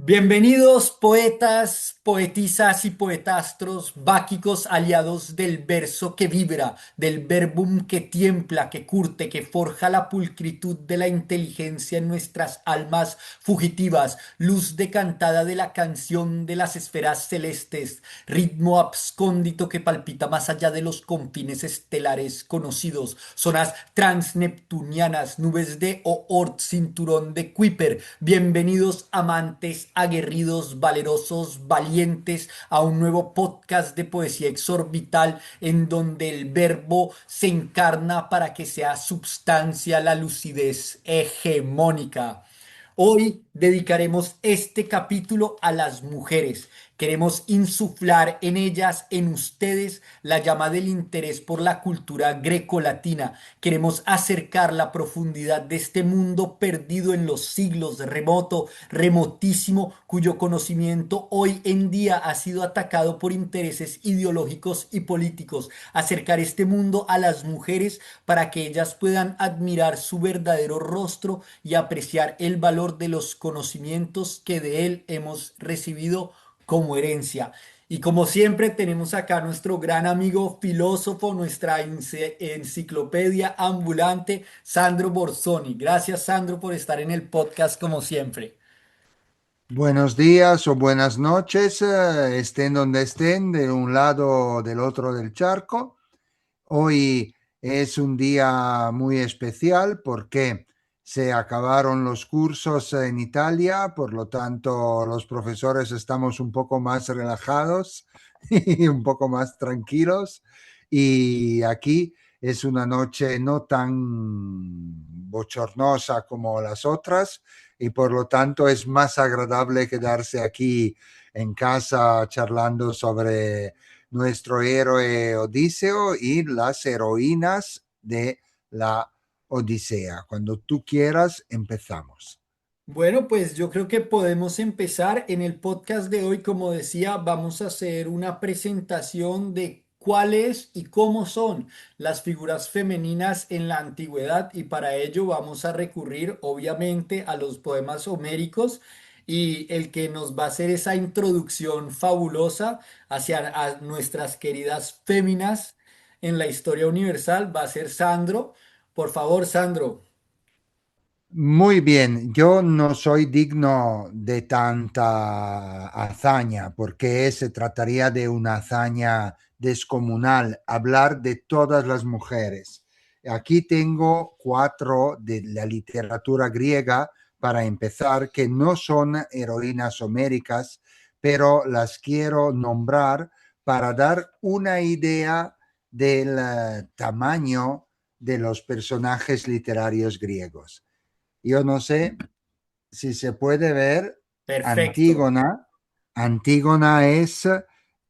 Bienvenidos poetas, poetisas y poetastros, báquicos aliados del verso que vibra, del verbum que tiembla, que curte, que forja la pulcritud de la inteligencia en nuestras almas fugitivas, luz decantada de la canción de las esferas celestes, ritmo abscóndito que palpita más allá de los confines estelares conocidos, zonas transneptunianas, nubes de Oort, cinturón de Kuiper. Bienvenidos amantes, aguerridos, valerosos, valientes a un nuevo podcast de poesía exorbital en donde el verbo se encarna para que sea substancia la lucidez hegemónica. Hoy dedicaremos este capítulo a las mujeres. Queremos insuflar en ellas, en ustedes, la llama del interés por la cultura grecolatina. Queremos acercar la profundidad de este mundo perdido en los siglos, remoto, remotísimo, cuyo conocimiento hoy en día ha sido atacado por intereses ideológicos y políticos. Acercar este mundo a las mujeres para que ellas puedan admirar su verdadero rostro y apreciar el valor de los conocimientos que de él hemos recibido como herencia. Y como siempre tenemos acá a nuestro gran amigo filósofo, nuestra enciclopedia ambulante, Sandro Borsoni. Gracias, Sandro, por estar en el podcast como siempre. Buenos días o buenas noches, estén donde estén, de un lado o del otro del charco. Hoy es un día muy especial porque se acabaron los cursos en Italia, por lo tanto los profesores estamos un poco más relajados y un poco más tranquilos. Y aquí es una noche no tan bochornosa como las otras y por lo tanto es más agradable quedarse aquí en casa charlando sobre nuestro héroe Odiseo y las heroínas de la Odisea. Cuando tú quieras, empezamos. Bueno, pues yo creo que podemos empezar en el podcast de hoy. Como decía, vamos a hacer una presentación de cuáles y cómo son las figuras femeninas en la antigüedad y para ello vamos a recurrir obviamente a los poemas homéricos y el que nos va a hacer esa introducción fabulosa hacia a nuestras queridas féminas en la historia universal va a ser Sandro. Por favor, Sandro. Muy bien, yo no soy digno de tanta hazaña porque se trataría de una hazaña descomunal, hablar de todas las mujeres. Aquí tengo cuatro de la literatura griega para empezar, que no son heroínas homéricas, pero las quiero nombrar para dar una idea del tamaño de los personajes literarios griegos. Yo no sé si se puede ver Perfecto. Antígona. Antígona es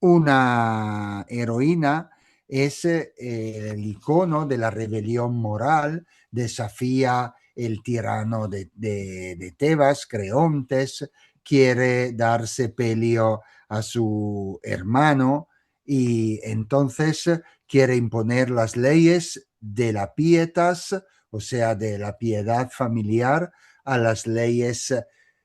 una heroína, es el icono de la rebelión moral, desafía el tirano de Tebas, Creontes, quiere darse pelio a su hermano y entonces quiere imponer las leyes de la pietas, o sea, de la piedad familiar, a las leyes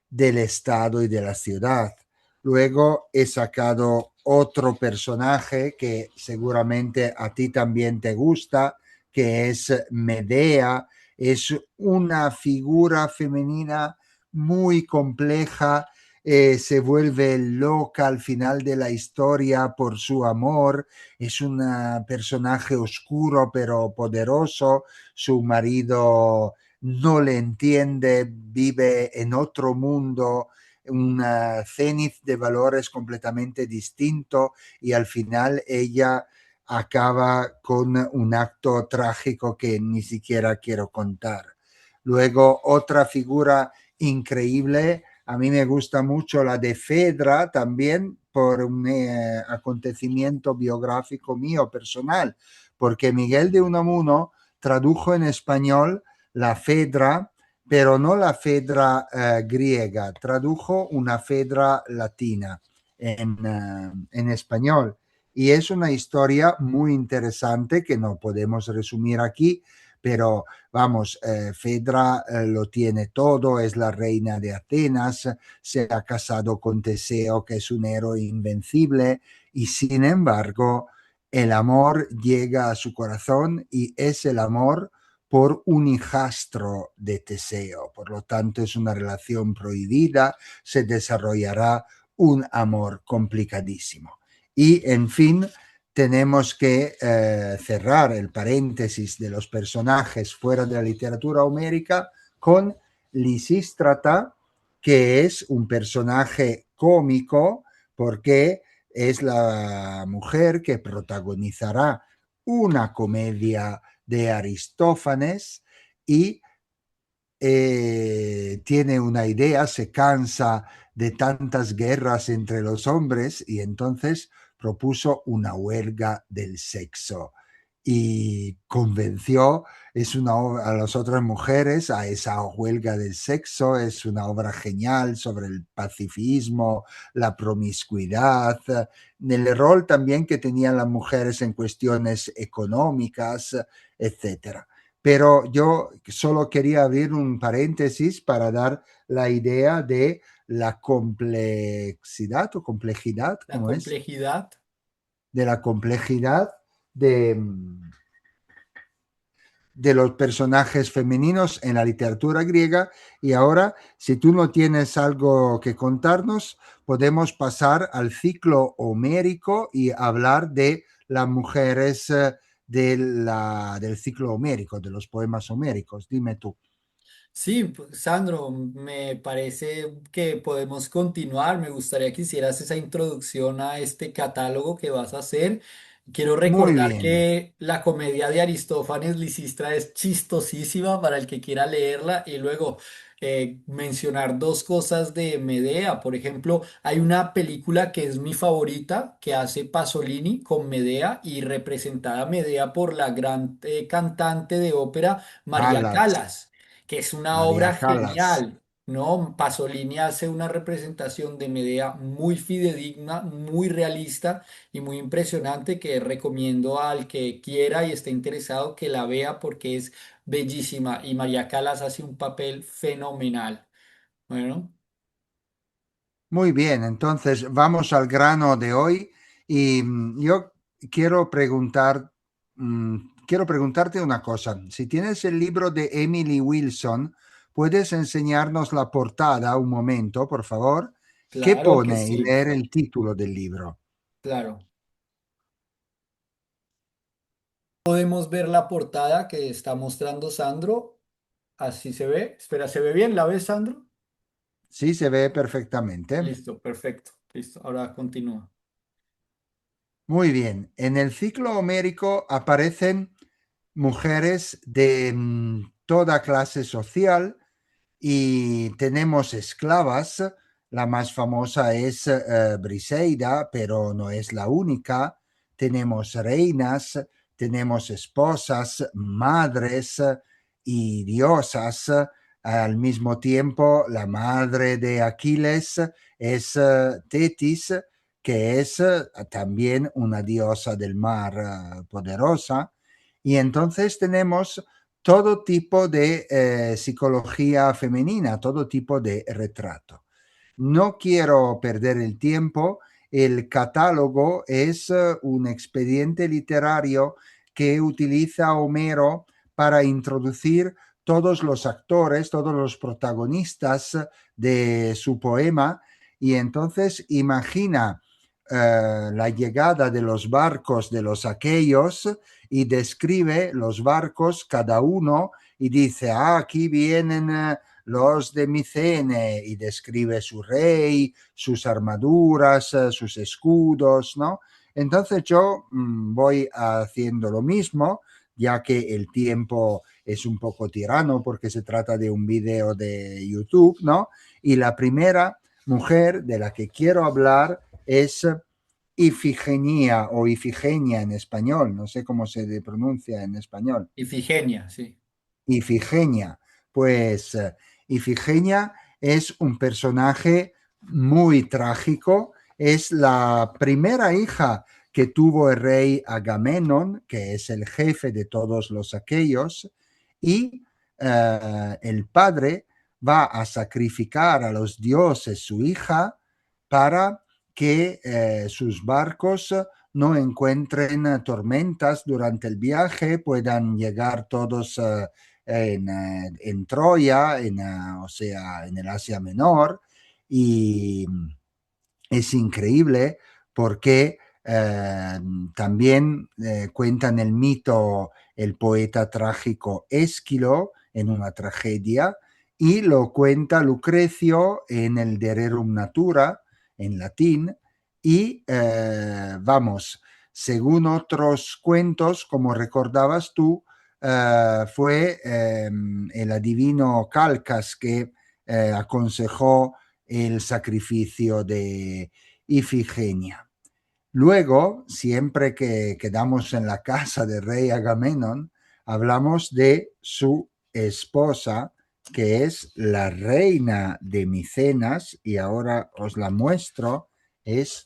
del Estado y de la ciudad. Luego he sacado otro personaje que seguramente a ti también te gusta, que es Medea. Es una figura femenina muy compleja, se vuelve loca al final de la historia por su amor, es un personaje oscuro pero poderoso, su marido no le entiende, vive en otro mundo, un cenit de valores completamente distinto y al final ella acaba con un acto trágico que ni siquiera quiero contar. Luego otra figura increíble, a mí me gusta mucho la de Fedra también por un acontecimiento biográfico mío personal, porque Miguel de Unamuno tradujo en español la Fedra, pero no la Fedra griega, tradujo una Fedra latina en español. Y es una historia muy interesante que no podemos resumir aquí, pero vamos, Fedra lo tiene todo, es la reina de Atenas, se ha casado con Teseo, que es un héroe invencible, y sin embargo, el amor llega a su corazón y es el amor por un hijastro de Teseo. Por lo tanto, es una relación prohibida, se desarrollará un amor complicadísimo. Y, en fin, tenemos que cerrar el paréntesis de los personajes fuera de la literatura homérica con Lisístrata, que es un personaje cómico porque es la mujer que protagonizará una comedia de Aristófanes y tiene una idea, se cansa de tantas guerras entre los hombres y entonces propuso una huelga del sexo y convenció a las otras mujeres a esa huelga del sexo. Es una obra genial sobre el pacifismo, la promiscuidad, el rol también que tenían las mujeres en cuestiones económicas, etcétera. Pero yo solo quería abrir un paréntesis para dar la idea de la complejidad o complejidad, La ¿cómo es? complejidad. De la complejidad de, de los personajes femeninos en la literatura griega. Y ahora, si tú no tienes algo que contarnos, podemos pasar al ciclo homérico y hablar de las mujeres del ciclo homérico, de los poemas homéricos. Dime tú. Sí, Sandro, me parece que podemos continuar. Me gustaría que hicieras esa introducción a este catálogo que vas a hacer. Quiero Muy recordar bien. que la comedia de Aristófanes Lisistra es chistosísima para el que quiera leerla y luego mencionar dos cosas de Medea. Por ejemplo, hay una película que es mi favorita que hace Pasolini con Medea y representada Medea por la gran cantante de ópera María Callas, Callas, que es una María obra Callas. genial, ¿no? Pasolini hace una representación de Medea muy fidedigna, muy realista y muy impresionante que recomiendo al que quiera y esté interesado que la vea porque es bellísima y María Callas hace un papel fenomenal. Bueno, Muy bien, entonces vamos al grano de hoy y yo quiero preguntar, quiero preguntarte una cosa. Si tienes el libro de Emily Wilson, ¿puedes enseñarnos la portada un momento, por favor? ¿Qué claro que pone? Y sí, leer el título del libro. claro. Podemos ver la portada que está mostrando Sandro. Así se ve. Espera, ¿se ve bien? ¿La ves, Sandro? Sí, se ve perfectamente. Listo, perfecto. Listo, ahora continúa. Muy bien. En el ciclo homérico aparecen mujeres de toda clase social y tenemos esclavas. La más famosa es Briseida, pero no es la única. Tenemos reinas, tenemos esposas, madres y diosas. Al mismo tiempo, la madre de Aquiles es Tetis, que es también una diosa del mar poderosa. Y entonces tenemos todo tipo de psicología femenina, todo tipo de retrato. No quiero perder el tiempo. El catálogo es un expediente literario que utiliza Homero para introducir todos los actores, todos los protagonistas de su poema. Y entonces imagina la llegada de los barcos de los aqueos y describe los barcos cada uno y dice, aquí vienen los de Micene y describe su rey, sus armaduras, sus escudos, ¿no? Entonces yo voy haciendo lo mismo, ya que el tiempo es un poco tirano porque se trata de un video de YouTube, ¿no? Y la primera mujer de la que quiero hablar es Ifigenia o Ifigenia en español, no sé cómo se pronuncia en español. Ifigenia, sí. Ifigenia. Pues Ifigenia es un personaje muy trágico, es la primera hija que tuvo el rey Agamenón, que es el jefe de todos los aqueos, y el padre va a sacrificar a los dioses su hija para que sus barcos no encuentren tormentas durante el viaje, puedan llegar todos en Troya, o sea, en el Asia Menor, y es increíble porque también cuentan el mito el poeta trágico Esquilo en una tragedia y lo cuenta Lucrecio en el De Rerum Natura en latín y vamos, según otros cuentos, como recordabas tú, fue el adivino Calcas que aconsejó el sacrificio de Ifigenia. Luego, siempre que quedamos en la casa del rey Agamenón, hablamos de su esposa, que es la reina de Micenas, y ahora os la muestro, es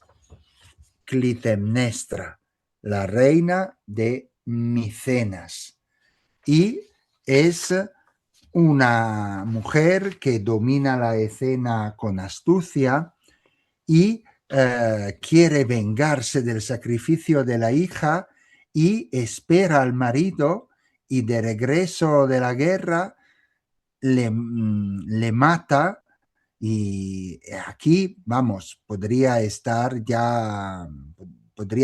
Clitemnestra, la reina de Micenas. Y es una mujer que domina la escena con astucia y quiere vengarse del sacrificio de la hija y espera al marido y de regreso de la guerra le mata y aquí, vamos, podría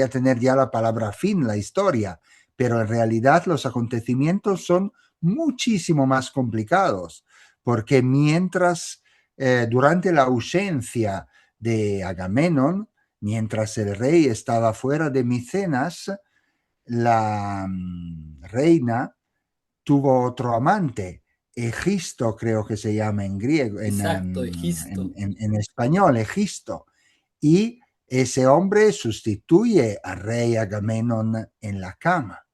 tener ya la palabra fin la historia, pero en realidad los acontecimientos son muchísimo más complicados, porque durante la ausencia de Agamenón, mientras el rey estaba fuera de Micenas, la reina tuvo otro amante, Egisto creo que se llama en griego, Exacto, Egisto. en español, Egisto. Y ese hombre sustituye al rey Agamenón en la cama.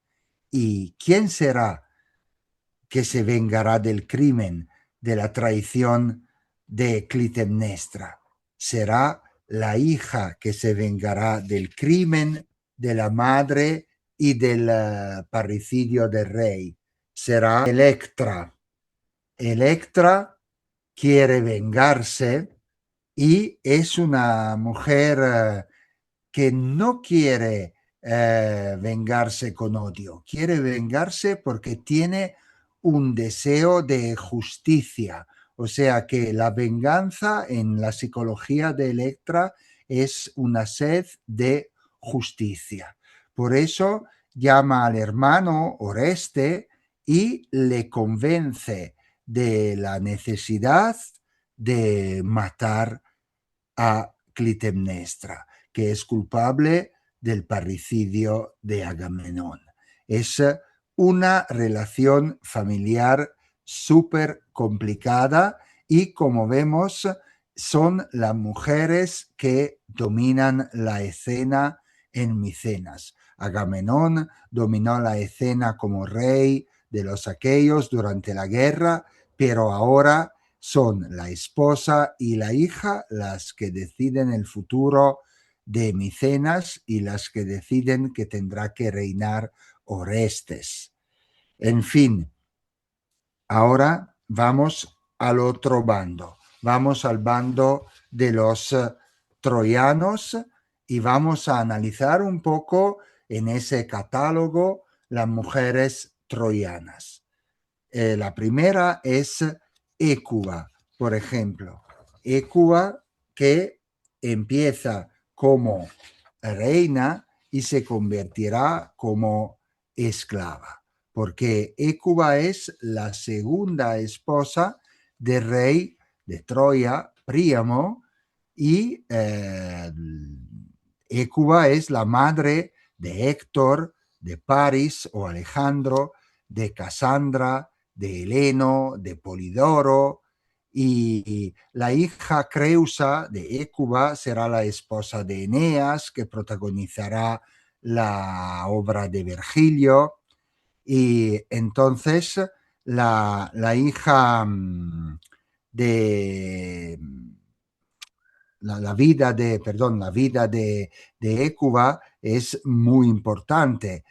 ¿Y quién será que se vengará del crimen, de la traición de Clitemnestra? Será la hija que se vengará del crimen de la madre y del parricidio del rey. Será Electra. Electra quiere vengarse y es una mujer que no quiere vengarse con odio, quiere vengarse porque tiene un deseo de justicia. O sea que la venganza en la psicología de Electra es una sed de justicia. Por eso llama al hermano Oreste y le convence de la necesidad de matar a Clitemnestra, que es culpable del parricidio de Agamenón. Es una relación familiar súper complicada y como vemos son las mujeres que dominan la escena en Micenas. Agamenón dominó la escena como rey de los aqueos durante la guerra, pero ahora son la esposa y la hija las que deciden el futuro de Micenas y las que deciden que tendrá que reinar Orestes. En fin, ahora vamos al otro bando, vamos al bando de los troyanos y vamos a analizar un poco en ese catálogo las mujeres troyanas. La primera es Écuba, por ejemplo. Écuba que empieza como reina y se convertirá como esclava, porque Écuba es la segunda esposa del rey de Troya, Príamo, y Écuba es la madre de Héctor, de Paris o Alejandro, de Casandra, de Heleno, de Polidoro, y la hija Creusa de Écuba será la esposa de Eneas, que protagonizará la obra de Virgilio, y entonces la hija de la vida de Écuba es muy importante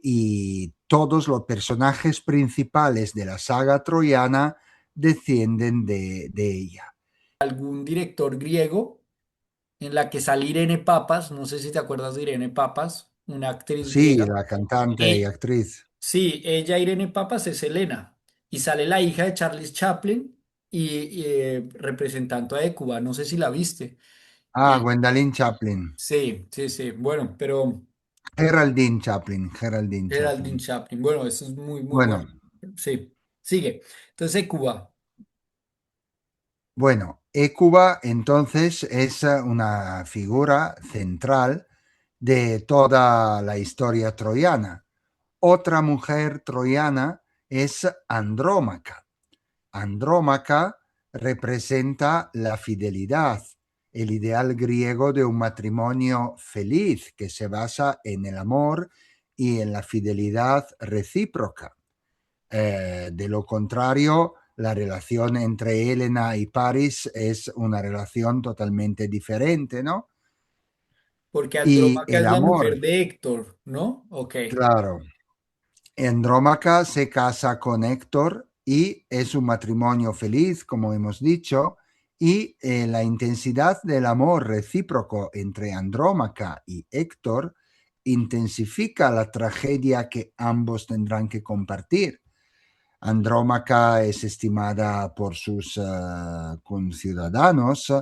y todos los personajes principales de la saga troyana descienden de ella. algún director griego en la que sale Irene Papas, no sé si te acuerdas de Irene Papas, una actriz Sí, griega. la cantante y Eh, actriz. sí, ella, Irene Papas, es Elena y sale la hija de Charles Chaplin representando a Écuba, no sé si la viste. Ah, Y Gwendolyn Chaplin. sí, sí, sí, bueno, pero Geraldine Chaplin, Geraldine Geraldine Chaplin. Chaplin, bueno, eso es muy, muy Bueno, bueno. Sí, sigue. Entonces, Écuba, bueno, Écuba entonces es una figura central de toda la historia troyana. Otra mujer troyana es Andrómaca. Andrómaca representa la fidelidad, el ideal griego de un matrimonio feliz que se basa en el amor y en la fidelidad recíproca. De lo contrario, la relación entre Helena y Paris es una relación totalmente diferente, ¿no? porque Y Andrómaca el es la amor, mujer de Héctor, ¿no? Ok. claro. Andrómaca se casa con Héctor y es un matrimonio feliz, como hemos dicho, y la intensidad del amor recíproco entre Andrómaca y Héctor intensifica la tragedia que ambos tendrán que compartir. Andrómaca es estimada por sus conciudadanos,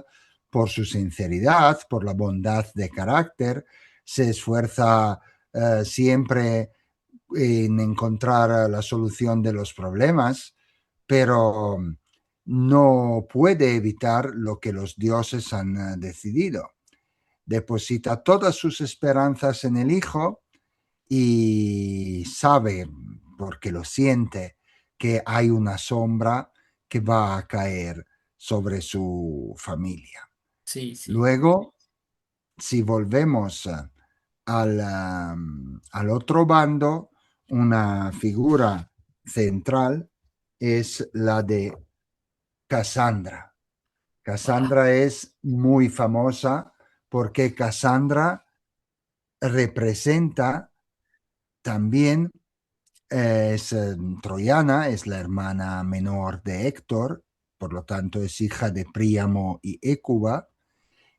por su sinceridad, por la bondad de carácter, se esfuerza siempre en encontrar la solución de los problemas, pero no puede evitar lo que los dioses han decidido. Deposita todas sus esperanzas en el hijo y sabe, porque lo siente, que hay una sombra que va a caer sobre su familia. Sí, sí. Luego, si volvemos al otro bando, una figura central es la de Cassandra. Ah, Cassandra es muy famosa porque Cassandra representa también, es troyana, es la hermana menor de Héctor, por lo tanto es hija de Príamo y Hécuba,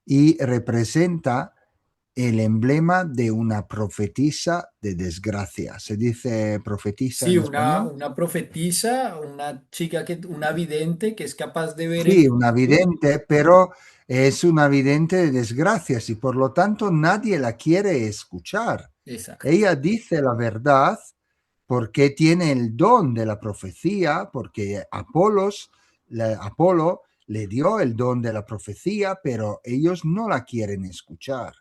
y representa el emblema de una profetisa de desgracia. ¿Se dice profetisa sí, en español? una profetisa, una chica una vidente que es capaz de ver el Sí, una futuro. vidente, pero es una vidente de desgracias y por lo tanto nadie la quiere escuchar. Exacto. Ella dice la verdad porque tiene el don de la profecía, porque Apolo le dio el don de la profecía, pero ellos no la quieren escuchar.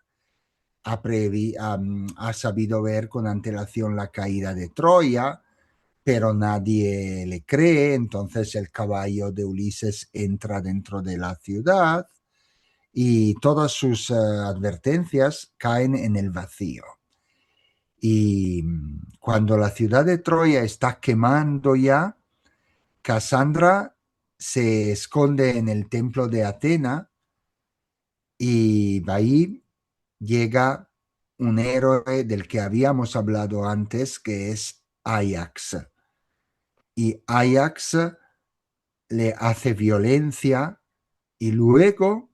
Ha sabido ver con antelación la caída de Troya, pero nadie le cree, entonces el caballo de Ulises entra dentro de la ciudad y todas sus advertencias caen en el vacío. Y cuando la ciudad de Troya está quemando ya, Cassandra se esconde en el templo de Atena y ahí llega un héroe del que habíamos hablado antes, que es Ajax. Y Ajax le hace violencia y luego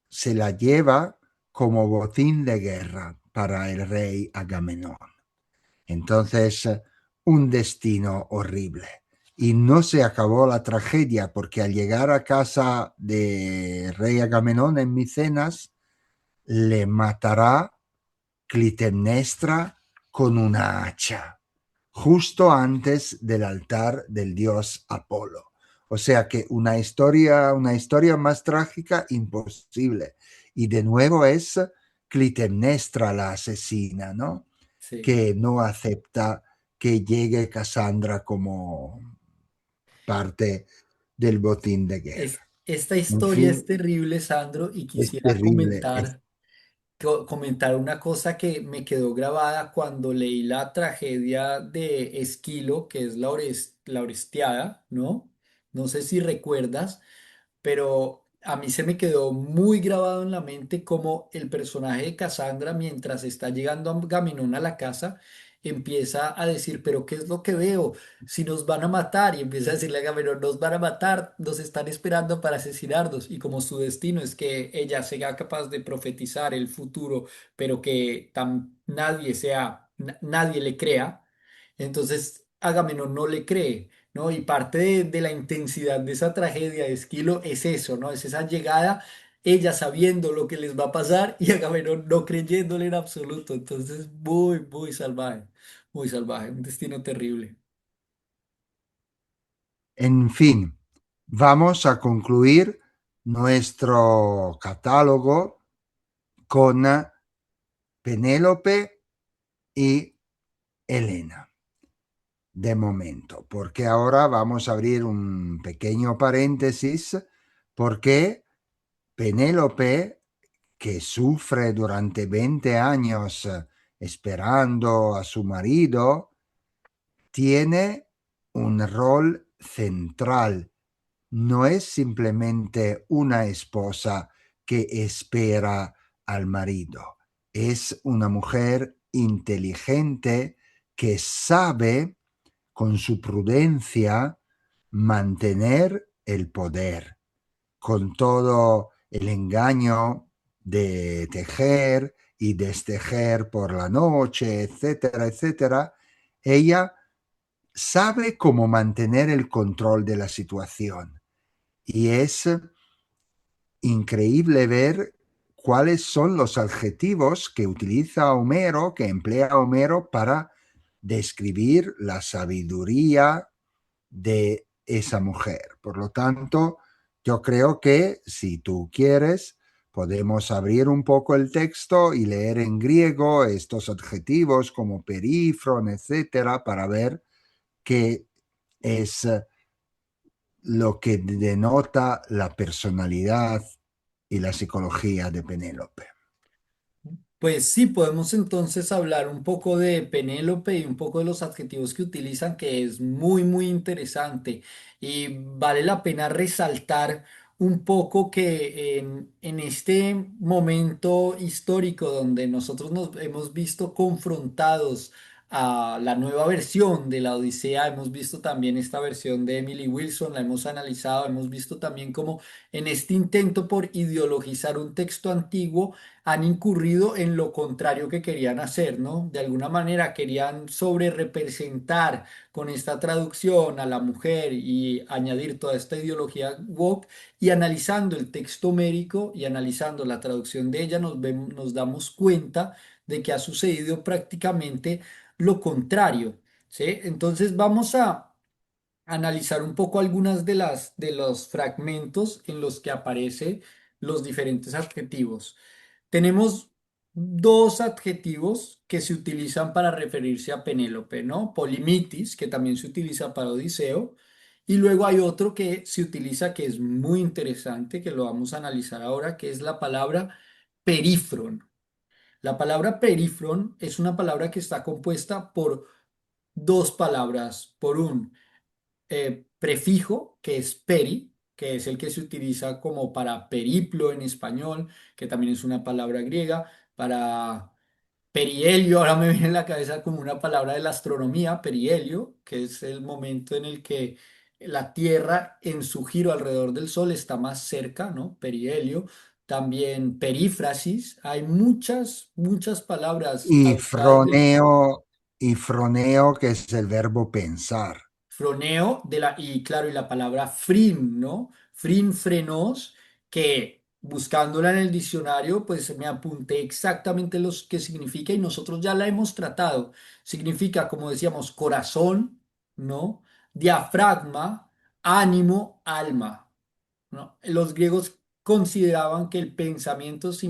se la lleva como botín de guerra para el rey Agamenón. Entonces, un destino horrible. Y no se acabó la tragedia porque al llegar a casa de rey Agamenón en Micenas, le matará Clitemnestra con una hacha, justo antes del altar del dios Apolo. O sea que una historia más trágica imposible. Y de nuevo es Clitemnestra la asesina, ¿no? Sí. Que no acepta que llegue Cassandra como parte del botín de guerra. Esta En historia es fin, terrible, Sandro, y es quisiera terrible. comentar una cosa que me quedó grabada cuando leí la tragedia de Esquilo, que es la Orestiada, ¿no? No sé si recuerdas, pero a mí se me quedó muy grabado en la mente como el personaje de Cassandra, mientras está llegando a Agamenón a la casa, empieza a decir, pero ¿qué es lo que veo? Si nos van a matar, y empieza a decirle a Agamenón, nos van a matar, nos están esperando para asesinarnos, y como su destino es que ella sea capaz de profetizar el futuro, pero que nadie nadie le crea, entonces Agamenón no le cree. ¿No? Y parte de la intensidad de esa tragedia de Esquilo es eso, ¿no? Es esa llegada, ella sabiendo lo que les va a pasar y Agamenón no creyéndole en absoluto. Entonces, muy salvaje, un destino terrible. En fin, vamos a concluir nuestro catálogo con Penélope y Elena, de momento, porque ahora vamos a abrir un pequeño paréntesis, porque Penélope, que sufre durante 20 años esperando a su marido, tiene un rol central. No es simplemente una esposa que espera al marido, es una mujer inteligente que sabe, con su prudencia, mantener el poder, con todo el engaño de tejer y destejer por la noche, etcétera, etcétera. Ella sabe cómo mantener el control de la situación. Y es increíble ver cuáles son los adjetivos que utiliza Homero, que emplea Homero para describir la sabiduría de esa mujer. Por lo tanto, yo creo que si tú quieres, podemos abrir un poco el texto y leer en griego estos adjetivos como perífron, etcétera, para ver qué es lo que denota la personalidad y la psicología de Penélope. Pues sí, podemos entonces hablar un poco de Penélope y un poco de los adjetivos que utilizan, que es muy interesante. Y vale la pena resaltar un poco que en este momento histórico donde nosotros nos hemos visto confrontados a la nueva versión de la Odisea, hemos visto también esta versión de Emily Wilson, la hemos analizado, hemos visto también como en este intento por ideologizar un texto antiguo, han incurrido en lo contrario que querían hacer, ¿no? De alguna manera querían sobre representar con esta traducción a la mujer y añadir toda esta ideología woke, y analizando el texto médico y analizando la traducción de ella nos damos cuenta de que ha sucedido prácticamente lo contrario, ¿sí? Entonces vamos a analizar un poco algunas de los fragmentos en los que aparecen los diferentes adjetivos. Tenemos dos adjetivos que se utilizan para referirse a Penélope, ¿no? Polimitis, que también se utiliza para Odiseo, y luego hay otro que se utiliza que es muy interesante, que lo vamos a analizar ahora, que es la palabra perífron. La palabra perífron es una palabra que está compuesta por dos palabras, por un prefijo, que es peri, que es el que se utiliza como para periplo en español, que también es una palabra griega, para perihelio, ahora me viene en la cabeza como una palabra de la astronomía, perihelio, que es el momento en el que la Tierra en su giro alrededor del Sol está más cerca, ¿no? Perihelio. También perífrasis, hay muchas palabras Y auxales del froneo, y froneo, que es el verbo pensar. froneo y claro, y la palabra frin, ¿no? Frin, frenos, que buscándola en el diccionario, pues me apunté exactamente los que significa y nosotros ya la hemos tratado. Significa, como decíamos, corazón, ¿no? Diafragma, ánimo, alma, ¿no? Los griegos consideraban que el pensamiento se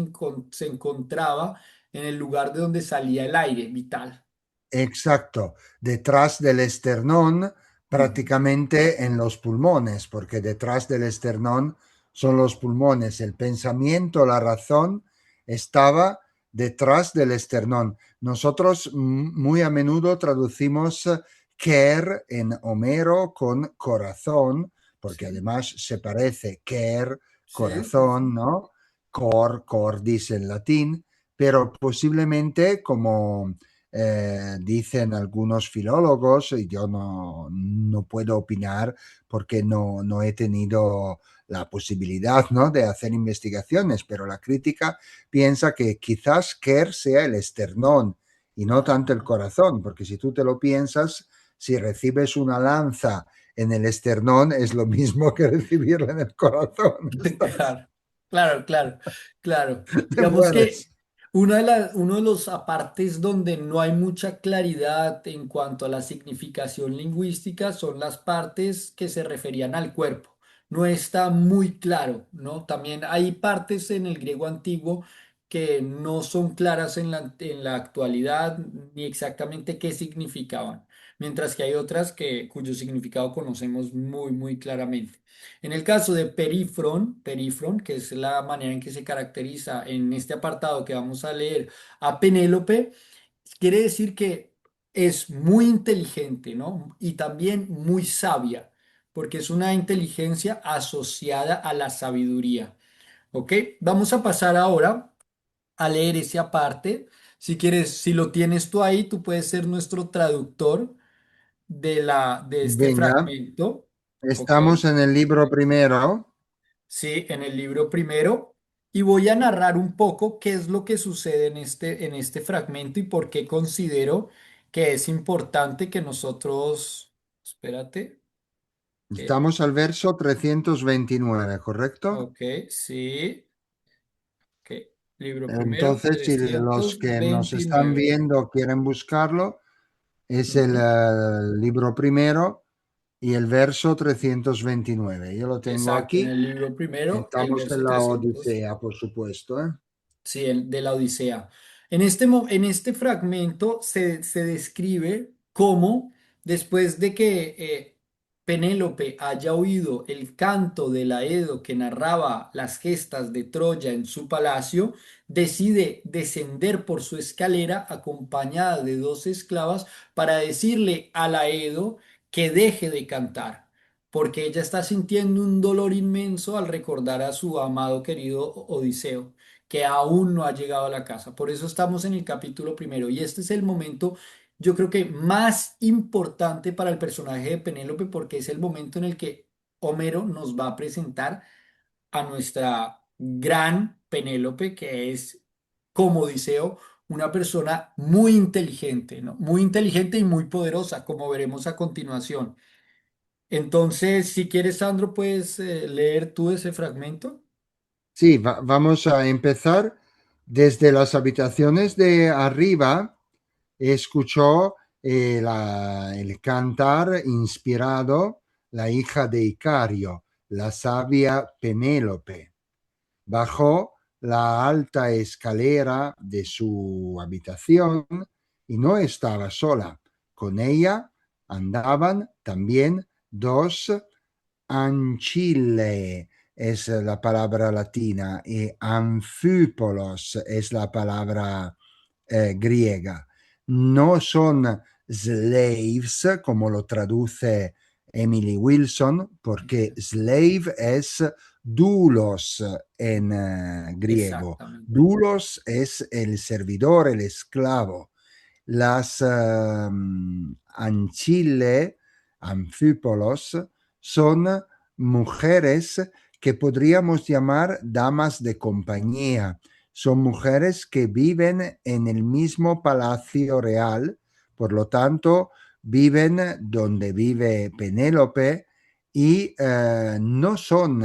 encontraba en el lugar de donde salía el aire vital. Exacto, detrás del esternón, Ujú. prácticamente en los pulmones, porque detrás del esternón son los pulmones. El pensamiento, la razón, estaba detrás del esternón. Nosotros muy a menudo traducimos quer en Homero con corazón, porque Sí, además se parece quer, sí. corazón, ¿no? Cor, cordis en latín, pero posiblemente como dicen algunos filólogos, y yo no puedo opinar porque no he tenido la posibilidad, ¿no?, de hacer investigaciones, pero la crítica piensa que quizás Quer sea el esternón y no tanto el Ah, corazón, porque si tú te lo piensas, si recibes una lanza en el esternón es lo mismo que recibirla en el corazón. claro, claro, claro, claro. Te Digamos que mueres. uno de los apartes donde no hay mucha claridad en cuanto a la significación lingüística son las partes que se referían al cuerpo. No está muy claro, ¿no? También hay partes en el griego antiguo que no son claras en la actualidad ni exactamente qué significaban, mientras que hay otras cuyo significado conocemos muy, muy claramente. En el caso de Perifron, que es la manera en que se caracteriza en este apartado que vamos a leer a Penélope, quiere decir que es muy inteligente, ¿no? Y también muy sabia, porque es una inteligencia asociada a la sabiduría. ¿Ok? Vamos a pasar ahora a leer ese aparte. Si quieres, si lo tienes tú ahí, tú puedes ser nuestro traductor de este Venga, fragmento. ¿Ok? estamos en el libro primero. Sí, en el libro primero, y voy a narrar un poco qué es lo que sucede en este fragmento y por qué considero que es importante que nosotros, espérate, que, Estamos al verso 329, ¿correcto? ok, sí, ok, libro primero, Entonces, si los trescientos que nos están veintinueve. viendo quieren buscarlo, es el Ujú. libro primero y el verso 329. Yo lo tengo Exacto, en aquí. el libro primero, el Estamos verso en la 300. Odisea, por supuesto, ¿eh? Sí, de la Odisea. En este fragmento se describe cómo después de que Penélope haya oído el canto del Aedo que narraba las gestas de Troya en su palacio, decide descender por su escalera acompañada de dos esclavas para decirle al Aedo que deje de cantar, porque ella está sintiendo un dolor inmenso al recordar a su amado querido Odiseo que aún no ha llegado a la casa. Por eso estamos en el capítulo primero y este es el momento, yo creo que más importante para el personaje de Penélope porque es el momento en el que Homero nos va a presentar a nuestra gran Penélope, que es, como Odiseo, una persona muy inteligente, ¿no? Muy inteligente y muy poderosa, como veremos a continuación. Entonces, si quieres, Sandro, puedes leer tú ese fragmento. Sí, vamos a empezar desde las habitaciones de arriba. Escuchó el cantar inspirado la hija de Icario, la sabia Penélope. Bajó la alta escalera de su habitación y no estaba sola. Con ella andaban también dos ancille, es la palabra latina, y anfípolos es la palabra griega. No son slaves, como lo traduce Emily Wilson, porque slave es doulos en griego. Exactamente. Doulos es el servidor, el esclavo. Las ancille, anfípolos, son mujeres que podríamos llamar damas de compañía. Son mujeres que viven en el mismo palacio real, por lo tanto, viven donde vive Penélope y no son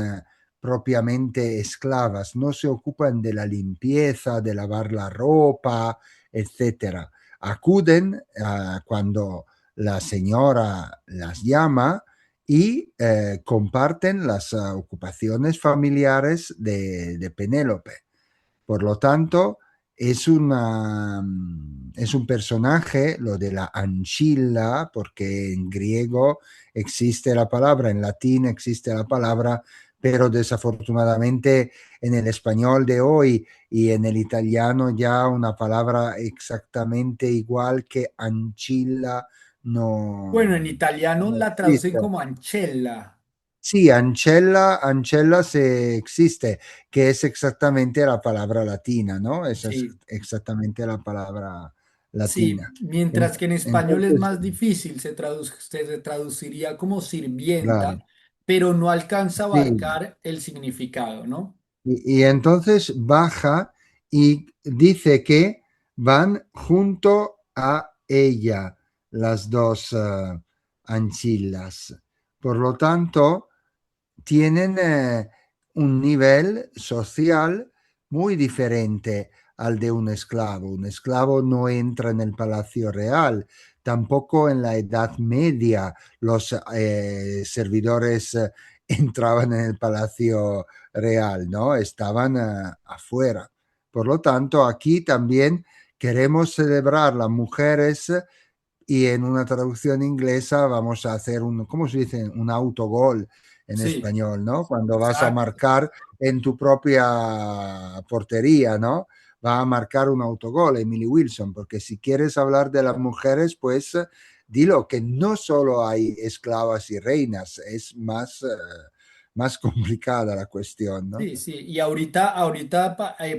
propiamente esclavas, no se ocupan de la limpieza, de lavar la ropa, etcétera. Acuden cuando la señora las llama y comparten las ocupaciones familiares de Penélope. Por lo tanto, es un personaje, lo de la ancilla, porque en griego existe la palabra, en latín existe la palabra, pero desafortunadamente en el español de hoy y en el italiano ya una palabra exactamente igual que ancilla Bueno, en no, italiano no la traducen existe. como ancella. Sí, ancella, ancella se existe, que es exactamente la palabra latina, ¿no? Esa es Sí, exactamente la palabra Sí, latina. mientras que en español es Entonces, más difícil, se traduciría como sirvienta, claro, pero no alcanza a sí. abarcar el significado, ¿no? Y entonces baja y dice que van junto a ella las dos anchillas. Por lo tanto, tienen un nivel social muy diferente al de un esclavo. Un esclavo no entra en el palacio real, tampoco en la Edad Media los servidores entraban en el palacio real, ¿no? Estaban afuera. Por lo tanto, aquí también queremos celebrar las mujeres y en una traducción inglesa vamos a hacer un, ¿cómo se dice? Un autogol en Sí, español, ¿no? Cuando vas a exacto. marcar en tu propia portería, ¿no? Va a marcar un autogol, Emily Wilson, porque si quieres hablar de las mujeres, pues dilo que no solo hay esclavas y reinas, es más, más complicada la cuestión, ¿no? Sí, sí, y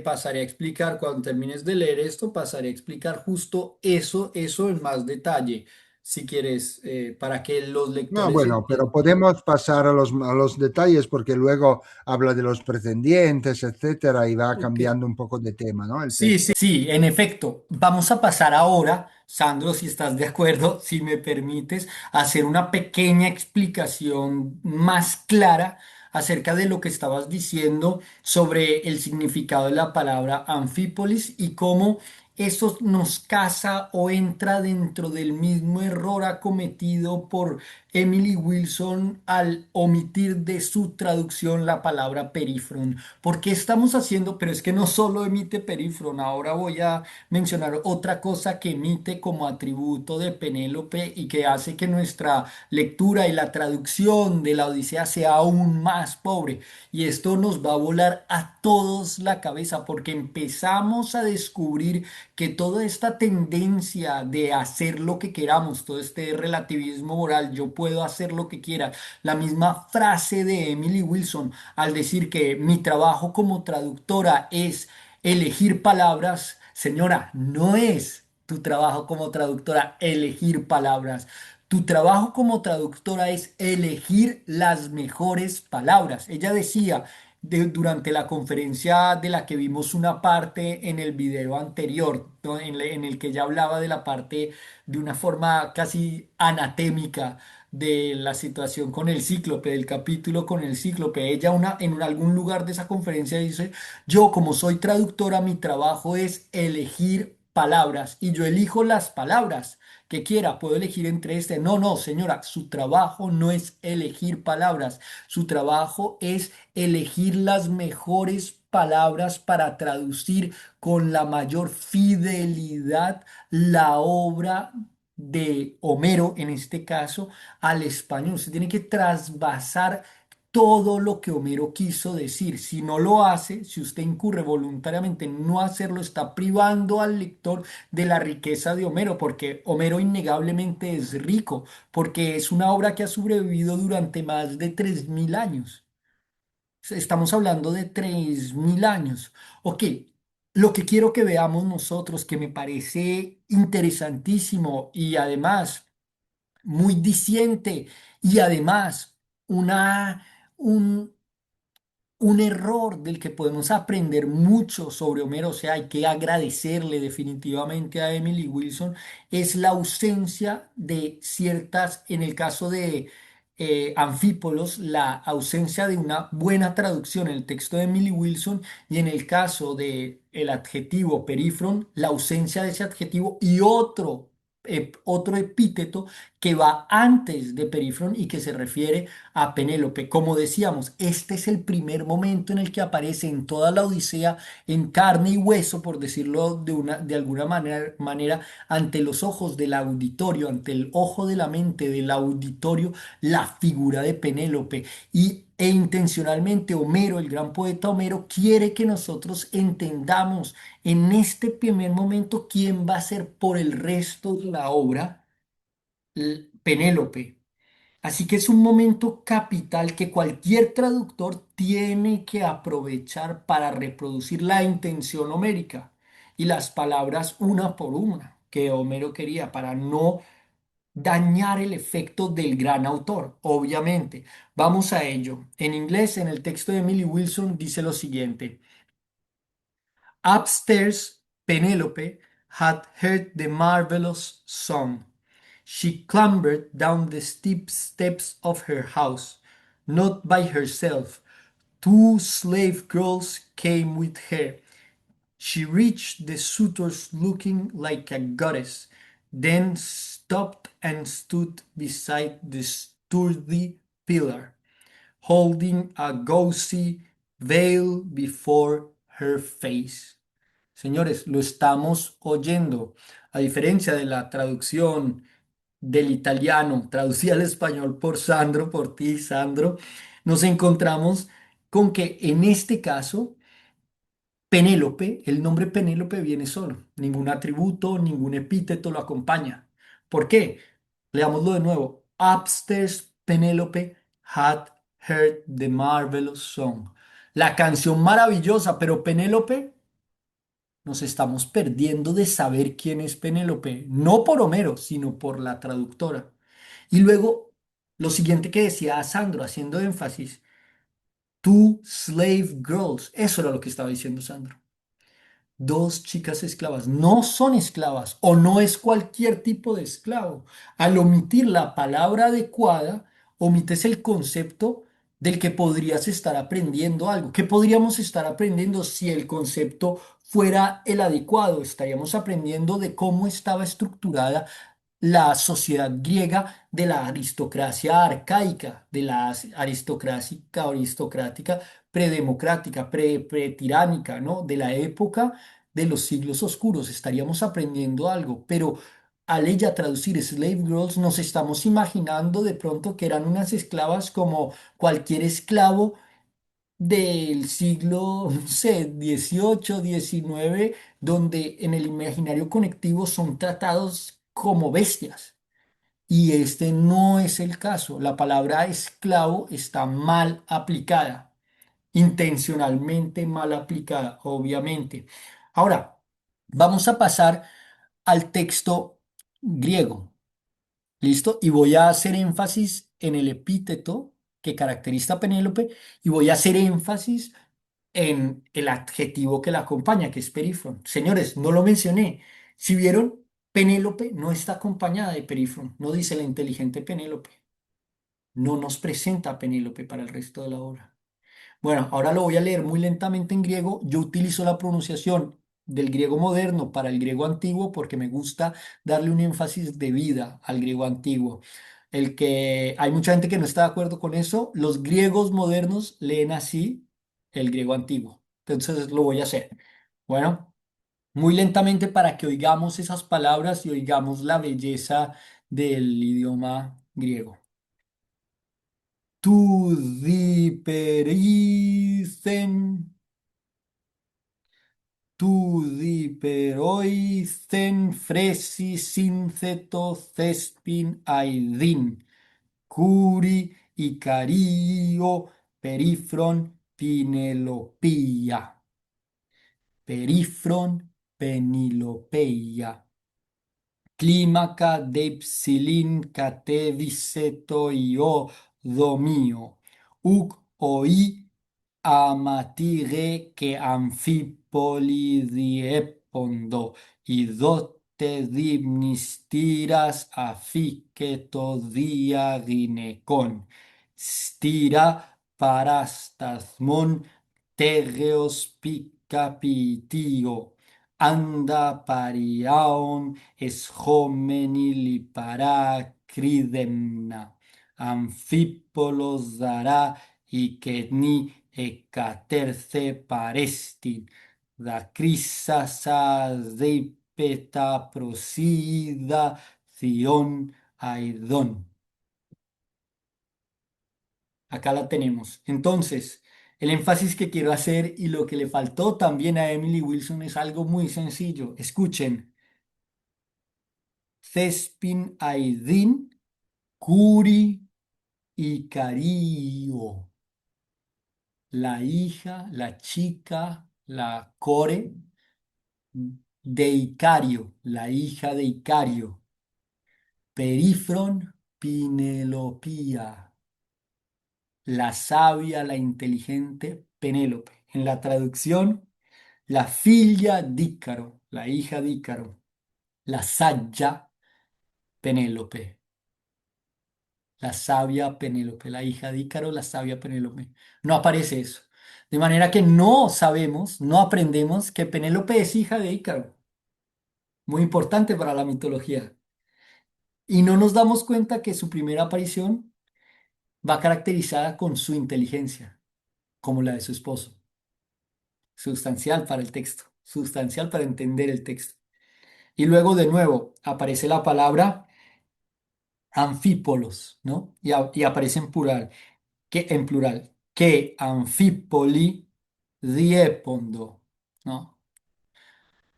pasaré a explicar, cuando termines de leer esto, pasaré a explicar justo eso en más detalle, si quieres, para que los No, lectores bueno, pero entiendan. podemos pasar a los detalles porque luego habla de los pretendientes, etcétera, y va Ok. cambiando un poco de tema, ¿no? El Sí, sí, texto. sí, en efecto. Vamos a pasar ahora, Sandro, si estás de acuerdo, si me permites, a hacer una pequeña explicación más clara acerca de lo que estabas diciendo sobre el significado de la palabra anfípolis y cómo eso nos casa o entra dentro del mismo error acometido por Emily Wilson al omitir de su traducción la palabra perífron. ¿Por qué estamos haciendo? Pero es que no solo emite perífron, ahora voy a mencionar otra cosa que emite como atributo de Penélope y que hace que nuestra lectura y la traducción de la Odisea sea aún más pobre. Y esto nos va a volar a todos la cabeza porque empezamos a descubrir que toda esta tendencia de hacer lo que queramos, todo este relativismo moral, yo puedo hacer lo que quiera, la misma frase de Emily Wilson al decir que mi trabajo como traductora es elegir palabras, señora, no es tu trabajo como traductora elegir palabras. Tu trabajo como traductora es elegir las mejores palabras. Ella decía durante la conferencia de la que vimos una parte en el video anterior, ¿no? En el que ella hablaba de la parte de una forma casi anatémica de la situación con el cíclope, del capítulo con el cíclope. Ella en algún lugar de esa conferencia dice, yo como soy traductora, mi trabajo es elegir palabras y yo elijo las palabras que quiera, puedo elegir entre este. No, no, señora, su trabajo no es elegir palabras, su trabajo es elegir las mejores palabras para traducir con la mayor fidelidad la obra de Homero, en este caso, al español. Se tiene que trasvasar todo lo que Homero quiso decir. Si no lo hace, si usted incurre voluntariamente en no hacerlo, está privando al lector de la riqueza de Homero, porque Homero innegablemente es rico, porque es una obra que ha sobrevivido durante más de 3000 años. Estamos hablando de 3000 años. Ok, lo que quiero que veamos nosotros, que me parece interesantísimo y además muy diciente y además una, un, un error del que podemos aprender mucho sobre Homero, o sea, hay que agradecerle definitivamente a Emily Wilson, es la ausencia de ciertas, en el caso de Anfípolos, la ausencia de una buena traducción en el texto de Emily Wilson y en el caso de el adjetivo perífron, la ausencia de ese adjetivo y otro epíteto que va antes de perífron y que se refiere a Penélope. Como decíamos, este es el primer momento en el que aparece en toda la Odisea en carne y hueso, por decirlo de alguna manera, ante los ojos del auditorio, ante el ojo de la mente del auditorio, la figura de Penélope. E intencionalmente Homero, el gran poeta Homero, quiere que nosotros entendamos en este primer momento quién va a ser por el resto de la obra Penélope. Así que es un momento capital que cualquier traductor tiene que aprovechar para reproducir la intención homérica y las palabras una por una. que Homero quería para no dañar el efecto del gran autor, obviamente. Vamos a ello. En inglés, en el texto de Emily Wilson, dice lo siguiente. Upstairs, Penelope had heard the marvelous song. She clambered down the steep steps of her house, not by herself. Two slave girls came with her. She reached the suitors looking like a goddess, then stopped and stood beside the sturdy pillar, holding a gauzy veil before her face. Señores, lo estamos oyendo. A diferencia de la traducción del italiano, traducida al español por Sandro, por ti, Sandro, nos encontramos con que en este caso, Penélope, el nombre Penélope viene solo. Ningún atributo, ningún epíteto lo acompaña. ¿Por qué? Leámoslo de nuevo. Upstairs, Penélope had heard the marvelous song. La canción maravillosa, pero Penélope nos estamos perdiendo de saber quién es Penélope, no por Homero, sino por la traductora. Y luego, lo siguiente que decía Sandro, haciendo énfasis, two slave girls, eso era lo que estaba diciendo Sandro. Dos chicas esclavas no son esclavas o no es cualquier tipo de esclavo. Al omitir la palabra adecuada, omites el concepto del que podrías estar aprendiendo algo. ¿Qué podríamos estar aprendiendo si el concepto fuera el adecuado? Estaríamos aprendiendo de cómo estaba estructurada la sociedad griega de la aristocracia arcaica, de la aristocrática predemocrática, pretiránica, ¿no? De la época de los siglos oscuros. Estaríamos aprendiendo algo, pero al ella traducir Slave Girls nos estamos imaginando de pronto que eran unas esclavas como cualquier esclavo del siglo, no sé, 18, 19, donde en el imaginario conectivo son tratados como bestias. Y este no es el caso. La palabra esclavo está mal aplicada, intencionalmente mal aplicada, obviamente. Ahora, vamos a pasar al texto griego. ¿Listo? Y voy a hacer énfasis en el epíteto que caracteriza a Penélope y voy a hacer énfasis en el adjetivo que la acompaña, que es perífron. Señores, no lo mencioné. Si vieron, Penélope no está acompañada de perífron, no dice la inteligente Penélope. No nos presenta a Penélope para el resto de la obra. Bueno, ahora lo voy a leer muy lentamente en griego. Yo utilizo la pronunciación del griego moderno para el griego antiguo porque me gusta darle un énfasis de vida al griego antiguo. El que hay mucha gente que no está de acuerdo con eso. Los griegos modernos leen así el griego antiguo. Entonces lo voy a hacer. Bueno, muy lentamente para que oigamos esas palabras y oigamos la belleza del idioma griego. Tu dipericen tu diperoicen fresi synceto thespin aidin, curi icario perifron pinelopia, perifron penilopeia. Clímaca depsilin cateviseto io domio, uc oi amatire que amphipoli diepondo, idote dimnistiras afficeto dia ginecon, stira parastasmon terreos picapitio, anda pariaon eschomeni lipara cridemna, Anfípolos dará y que ni ekaterce parestin, da crisasa deipeta prosida Zion aidon. Acá la tenemos. Entonces, el énfasis que quiero hacer y lo que le faltó también a Emily Wilson es algo muy sencillo. Escuchen. Thespin aidin, curi y carío. La hija, la chica, la core de Icario, la hija de Icario. Perifron, Pinelopía, la sabia, la inteligente Penélope. En la traducción, la figlia di Ícaro, la hija de Ícaro, la saggia Penélope, la sabia Penélope, la hija de Ícaro, la sabia Penélope. No aparece eso. De manera que no sabemos, no aprendemos que Penélope es hija de Ícaro. Muy importante para la mitología. Y no nos damos cuenta que su primera aparición va caracterizada con su inteligencia, como la de su esposo. Sustancial para el texto, sustancial para entender el texto. Y luego de nuevo aparece la palabra anfípolos, ¿no? Y aparece en plural, que anfípoli diepondo, ¿no?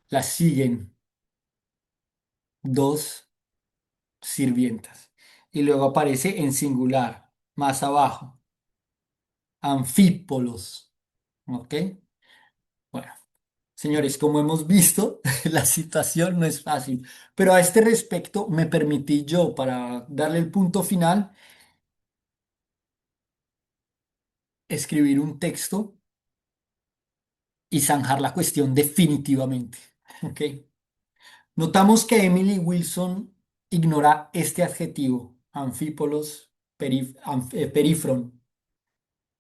La siguen dos sirvientas. Y luego aparece en singular, más abajo, anfípolos, ¿ok? Bueno, señores, como hemos visto, la situación no es fácil, pero a este respecto me permití yo, para darle el punto final, escribir un texto y zanjar la cuestión definitivamente. ¿Ok? Notamos que Emily Wilson ignora este adjetivo, anfípolos, perífron.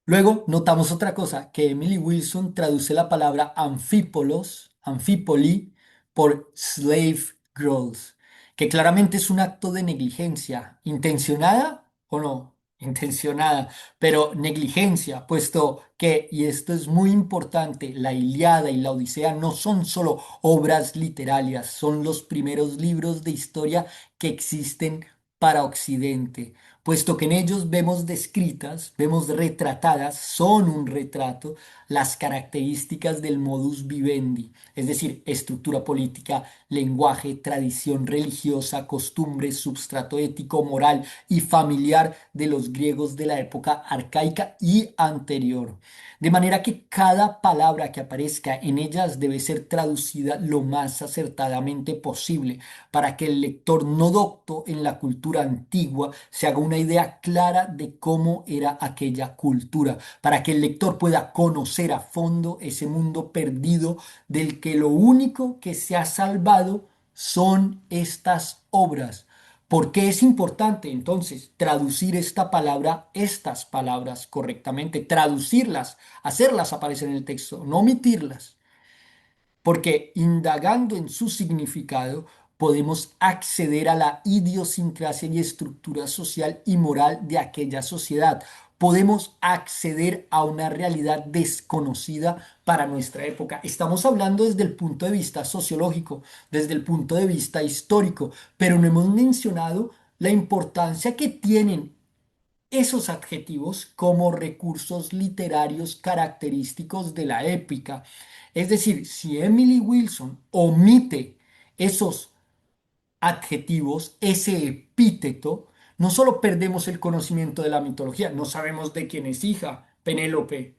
Luego notamos otra cosa, que Emily Wilson traduce la palabra anfípolos, anfípoli, por slave girls, que claramente es un acto de negligencia, intencionada o no, intencionada, pero negligencia, puesto que, y esto es muy importante, la Ilíada y la Odisea no son solo obras literarias, son los primeros libros de historia que existen para Occidente, puesto que en ellos vemos descritas, vemos retratadas, son un retrato, las características del modus vivendi, es decir, estructura política, lenguaje, tradición religiosa, costumbres, substrato ético, moral y familiar de los griegos de la época arcaica y anterior. De manera que cada palabra que aparezca en ellas debe ser traducida lo más acertadamente posible para que el lector no docto en la cultura antigua se haga una idea clara de cómo era aquella cultura, para que el lector pueda conocer a fondo ese mundo perdido del que lo único que se ha salvado son estas obras. ¿Por qué es importante entonces traducir esta palabra, estas palabras correctamente, traducirlas, hacerlas aparecer en el texto, no omitirlas? Porque indagando en su significado podemos acceder a la idiosincrasia y estructura social y moral de aquella sociedad. Podemos acceder a una realidad desconocida para nuestra época. Estamos hablando desde el punto de vista sociológico, desde el punto de vista histórico, pero no hemos mencionado la importancia que tienen esos adjetivos como recursos literarios característicos de la épica. Es decir, si Emily Wilson omite esos adjetivos, ese epíteto, no solo perdemos el conocimiento de la mitología, no sabemos de quién es hija Penélope,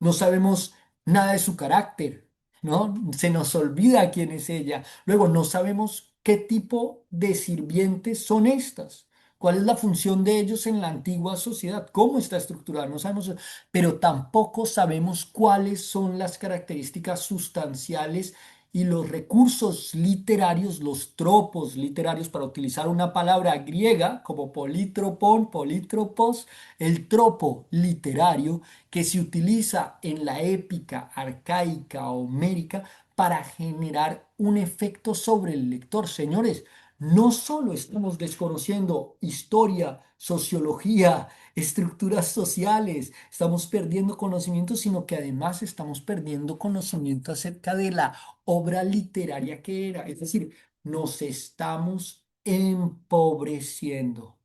no sabemos nada de su carácter, ¿no? Se nos olvida quién es ella. Luego, no sabemos qué tipo de sirvientes son estas. ¿Cuál es la función de ellos en la antigua sociedad? ¿Cómo está estructurada? No sabemos, pero tampoco sabemos cuáles son las características sustanciales y los recursos literarios, los tropos literarios, para utilizar una palabra griega como polítropon, polítropos, el tropo literario que se utiliza en la épica arcaica homérica para generar un efecto sobre el lector. Señores, no solo estamos desconociendo historia, sociología, estructuras sociales, estamos perdiendo conocimiento, sino que además estamos perdiendo conocimiento acerca de la obra literaria que era. Es decir, nos estamos empobreciendo,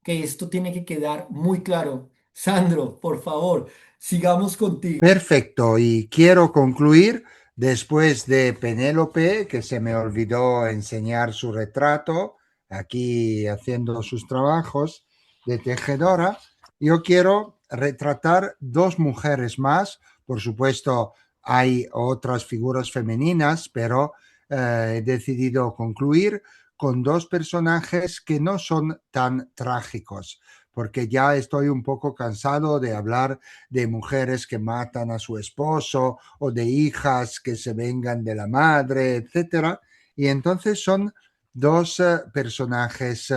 que esto tiene que quedar muy claro. Sandro, por favor, sigamos contigo. Perfecto, y quiero concluir después de Penélope, que se me olvidó enseñar su retrato, aquí haciendo sus trabajos de tejedora. Yo quiero retratar dos mujeres más. Por supuesto, hay otras figuras femeninas, pero he decidido concluir con dos personajes que no son tan trágicos, porque ya estoy un poco cansado de hablar de mujeres que matan a su esposo o de hijas que se vengan de la madre, etcétera. Y entonces son dos personajes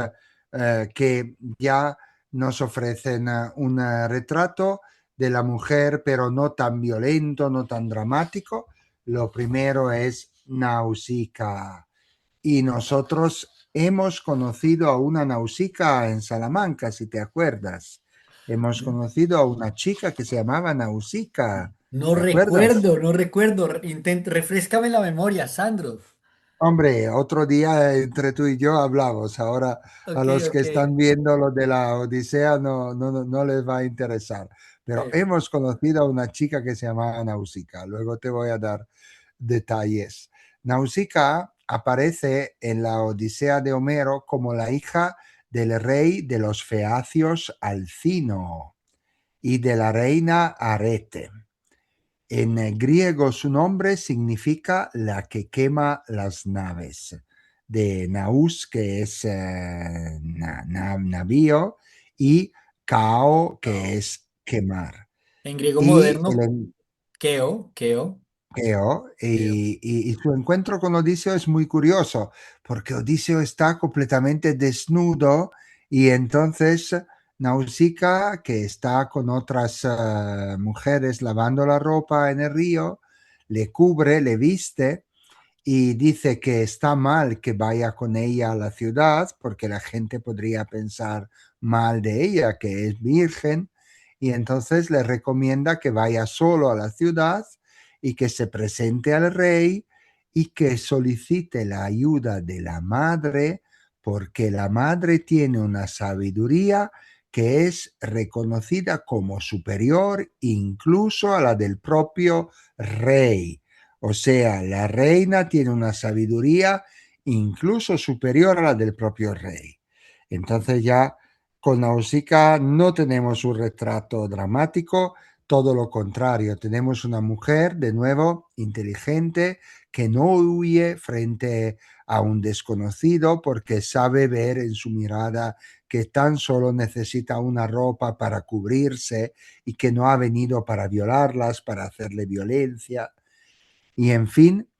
que ya nos ofrecen un retrato de la mujer, pero no tan violento, no tan dramático. Lo primero es Nausicaa. Y nosotros hemos conocido a una Nausicaa en Salamanca, si te acuerdas. Hemos conocido a una chica que se llamaba Nausicaa. No ¿Te acuerdas? recuerdo, no recuerdo. Refréscame la memoria, Sandro. Hombre, otro día entre tú y yo hablamos. Ahora a Ok, los que ok. están viendo lo de la Odisea no les va a interesar. Pero Eh, hemos conocido a una chica que se llamaba Nausicaa. Luego te voy a dar detalles. Nausicaa aparece en la Odisea de Homero como la hija del rey de los feacios Alcino y de la reina Arete. En griego su nombre significa la que quema las naves, de naus, que es navío, y kao, que no. es quemar. En griego Y moderno, keo, keo. Egeo, Keo. y su encuentro con Odiseo es muy curioso, porque Odiseo está completamente desnudo y entonces Nausicaa, que está con otras mujeres lavando la ropa en el río, le cubre, le viste y dice que está mal que vaya con ella a la ciudad, porque la gente podría pensar mal de ella, que es virgen, y entonces le recomienda que vaya solo a la ciudad y que se presente al rey y que solicite la ayuda de la madre, porque la madre tiene una sabiduría que es reconocida como superior incluso a la del propio rey. O sea, la reina tiene una sabiduría incluso superior a la del propio rey. Entonces ya con Nausicaa no tenemos un retrato dramático, todo lo contrario, tenemos una mujer, de nuevo, inteligente, que no huye frente a un desconocido porque sabe ver en su mirada que tan solo necesita una ropa para cubrirse y que no ha venido para violarlas, para hacerle violencia. Y en fin,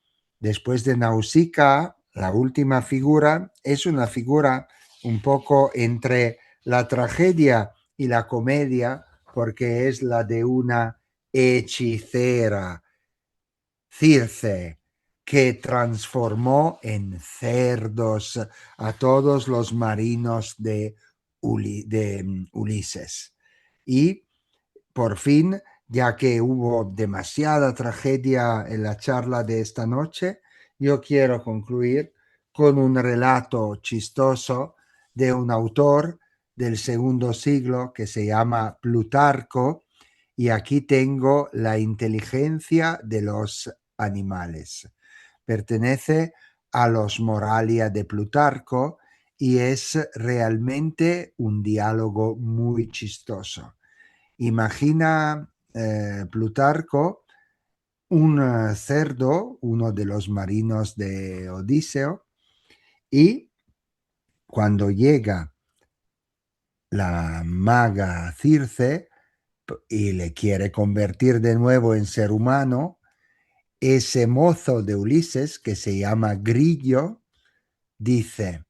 después de Nausicaa, la última figura es una figura un poco entre la tragedia y la comedia, porque es la de una hechicera, Circe, que transformó en cerdos a todos los marinos de Ulises. Y por fin, ya que hubo demasiada tragedia en la charla de esta noche, yo quiero concluir con un relato chistoso de un autor del segundo siglo que se llama Plutarco, y aquí tengo la inteligencia de los animales. Pertenece a los Moralia de Plutarco y es realmente un diálogo muy chistoso. Imagina Plutarco un cerdo, uno de los marinos de Odiseo, y cuando llega la maga Circe y le quiere convertir de nuevo en ser humano, ese mozo de Ulises, que se llama Grillo, dice: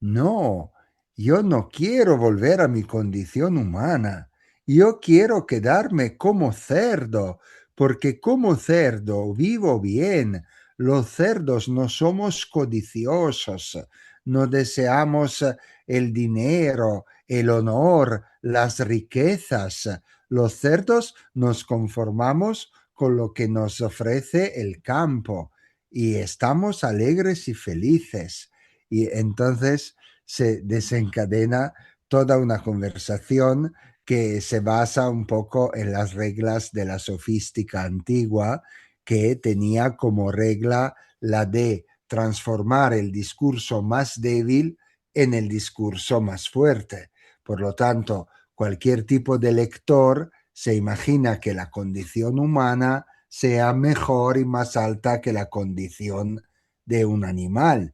no, yo no quiero volver a mi condición humana. Yo quiero quedarme como cerdo, porque como cerdo vivo bien. Los cerdos no somos codiciosos, no deseamos el dinero, el honor, las riquezas. Los cerdos nos conformamos con lo que nos ofrece el campo y estamos alegres y felices. Y entonces se desencadena toda una conversación que se basa un poco en las reglas de la sofística antigua, que tenía como regla la de transformar el discurso más débil en el discurso más fuerte. Por lo tanto, cualquier tipo de lector se imagina que la condición humana sea mejor y más alta que la condición de un animal,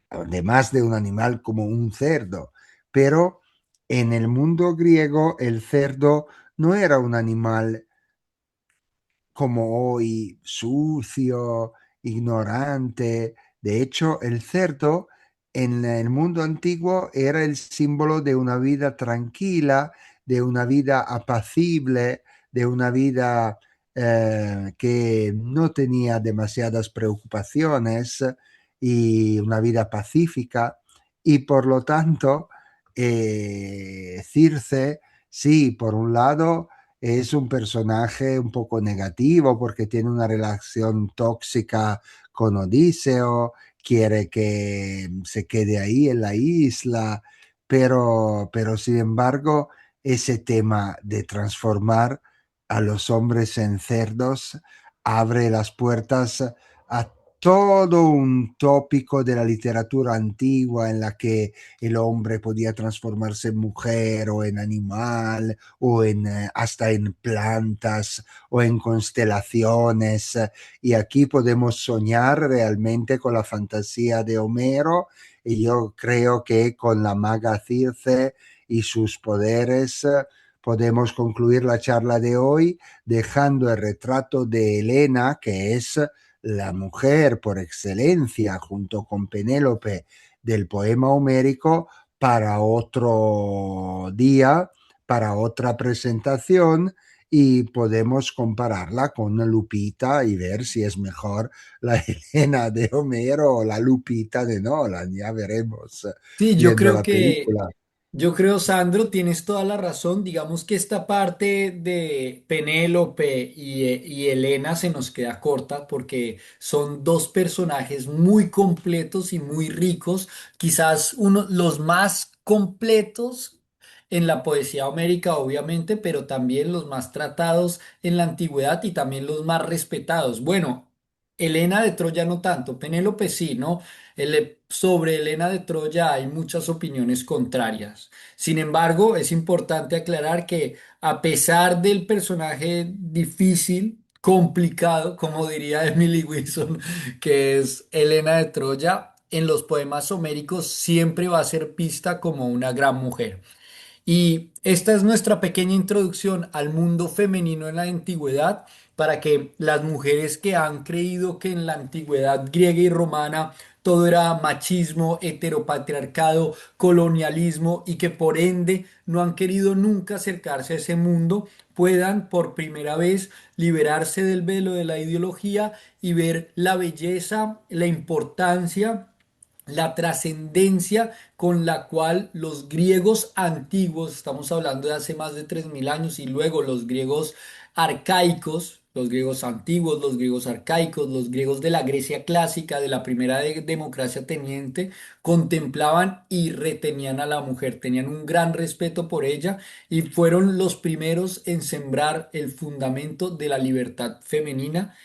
además de un animal como un cerdo. Pero en el mundo griego el cerdo no era un animal como hoy, sucio, ignorante. De hecho, el cerdo en el mundo antiguo era el símbolo de una vida tranquila, de una vida apacible, de una vida que no tenía demasiadas preocupaciones y una vida pacífica. Y por lo tanto, Circe, sí, por un lado, es un personaje un poco negativo porque tiene una relación tóxica con Odiseo, quiere que se quede ahí en la isla, pero sin embargo ese tema de transformar a los hombres en cerdos abre las puertas a todo un tópico de la literatura antigua en la que el hombre podía transformarse en mujer o en animal o en, hasta en plantas o en constelaciones. Y aquí podemos soñar realmente con la fantasía de Homero y yo creo que con la maga Circe y sus poderes podemos concluir la charla de hoy dejando el retrato de Helena, que es la mujer por excelencia junto con Penélope del poema homérico, para otro día, para otra presentación y podemos compararla con Lupita y ver si es mejor la Helena de Homero o la Lupita de Nolan. Ya veremos Sí, viendo la película. yo creo, Sandro, tienes toda la razón. Digamos que esta parte de Penélope y Elena se nos queda corta porque son dos personajes muy completos y muy ricos, quizás uno, los más completos en la poesía homérica, obviamente, pero también los más tratados en la antigüedad y también los más respetados. Bueno, Elena de Troya no tanto, Penélope sí, ¿no? Sobre Helena de Troya hay muchas opiniones contrarias. Sin embargo, es importante aclarar que a pesar del personaje difícil, complicado, como diría Emily Wilson, que es Helena de Troya, en los poemas homéricos siempre va a ser vista como una gran mujer. Y esta es nuestra pequeña introducción al mundo femenino en la antigüedad para que las mujeres que han creído que en la antigüedad griega y romana todo era machismo, heteropatriarcado, colonialismo y que por ende no han querido nunca acercarse a ese mundo, puedan por primera vez liberarse del velo de la ideología y ver la belleza, la importancia, la trascendencia con la cual los griegos antiguos, estamos hablando de hace más de 3000 años, y luego los griegos arcaicos, los griegos antiguos, los griegos arcaicos, los griegos de la Grecia clásica, de la primera democracia teniente, contemplaban y retenían a la mujer, tenían un gran respeto por ella y fueron los primeros en sembrar el fundamento de la libertad femenina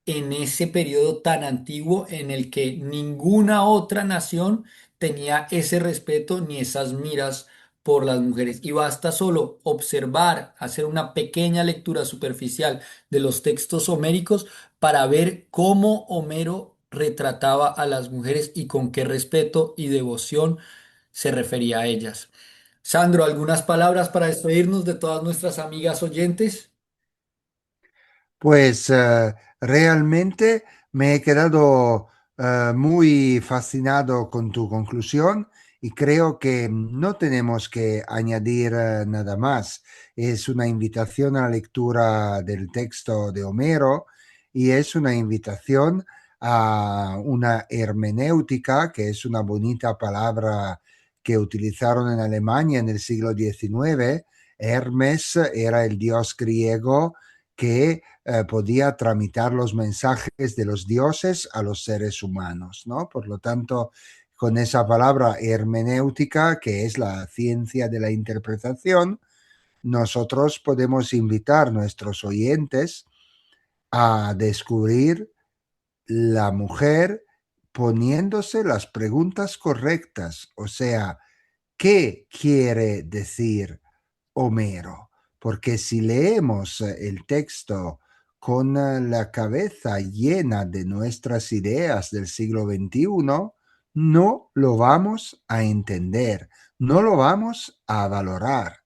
en ese periodo tan antiguo en el que ninguna otra nación tenía ese respeto ni esas miras por las mujeres. Y basta solo observar, hacer una pequeña lectura superficial de los textos homéricos para ver cómo Homero retrataba a las mujeres y con qué respeto y devoción se refería a ellas. Sandro, ¿algunas palabras para despedirnos de todas nuestras amigas oyentes? Pues realmente me he quedado muy fascinado con tu conclusión y creo que no tenemos que añadir nada más. Es una invitación a la lectura del texto de Homero y es una invitación a una hermenéutica, que es una bonita palabra que utilizaron en Alemania en el siglo XIX. Hermes era el dios griego que podía tramitar los mensajes de los dioses a los seres humanos, ¿no? Por lo tanto, con esa palabra hermenéutica, que es la ciencia de la interpretación, nosotros podemos invitar a nuestros oyentes a descubrir la mujer poniéndose las preguntas correctas, o sea, ¿qué quiere decir Homero? Porque si leemos el texto con la cabeza llena de nuestras ideas del siglo XXI, no lo vamos a entender, no lo vamos a valorar.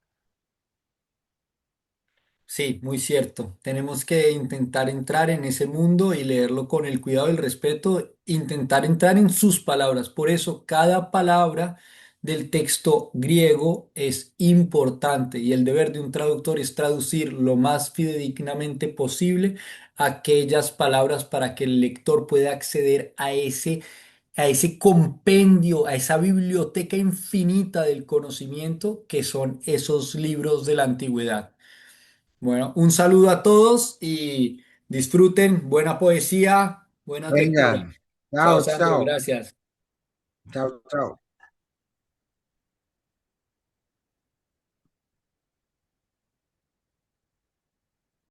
Sí, muy cierto. Tenemos que intentar entrar en ese mundo y leerlo con el cuidado y el respeto, intentar entrar en sus palabras. Por eso, cada palabra del texto griego es importante y el deber de un traductor es traducir lo más fidedignamente posible aquellas palabras para que el lector pueda acceder a ese compendio, a esa biblioteca infinita del conocimiento que son esos libros de la antigüedad. Bueno, un saludo a todos y disfruten buena poesía, buenas Venga, lecturas. Chao, chao, Sandro, chao, gracias. chao, chao.